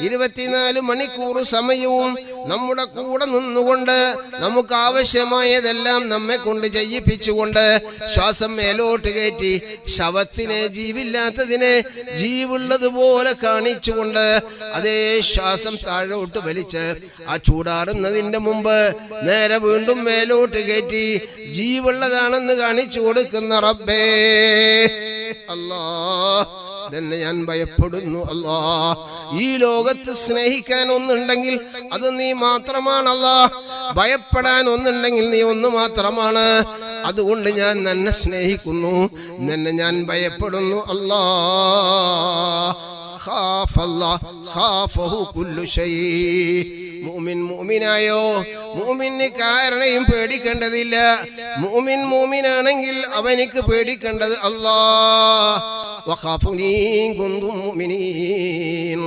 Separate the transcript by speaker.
Speaker 1: 24 മണിക്കൂർ സമയവും നമ്മുടെ കൂടെ നിന്നുകൊണ്ട് നമുക്ക് ആവശ്യമായതെല്ലാം നമ്മെ കൊണ്ട് ചെയ്യിപ്പിച്ചുകൊണ്ട് ശ്വാസം മേലോട്ട് കയറ്റി ശവത്തിനെ ജീവില്ലാത്തതിനെ ജീവുള്ളതുപോലെ കാണിച്ചുകൊണ്ട് അതേ ശ്വാസം താഴോട്ട് വലിച്ച് ആ ചൂടാറുന്നതിന്റെ മുമ്പ് നേരെ വീണ്ടും മേലോട്ട് കയറ്റി ജീവുള്ളതാണെന്ന് കാണിച്ചു കൊടുക്കുന്ന റബ്ബേ അല്ലാഹ് തന്നെ ഞാൻ ഭയപ്പെടുന്നു അല്ലാഹ്. ഈ ലോകത്ത് സ്നേഹിക്കാൻ ഒന്നുണ്ടെങ്കിൽ അത് നീ മാത്രമാണ് അല്ലാഹ്. ഭയപ്പെടാൻ ഒന്നുണ്ടെങ്കിൽ നീ ഒന്ന് മാത്രമാണ്. അതുകൊണ്ട് ഞാൻ നിന്നെ സ്നേഹിക്കുന്നു, നിന്നെ ഞാൻ ഭയപ്പെടുന്നു അല്ലാഹ്. മുഅ്മിനായോ മുഅ്മിന് കാരണയും പേടിക്കേണ്ടതില്ല. മുഅ്മിനാണെങ്കിൽ അവനിക്ക് പേടിക്കേണ്ടത് അല്ലാഹ്. വഖാഫുനീ കുന്തും മുഅ്മിനീൻ.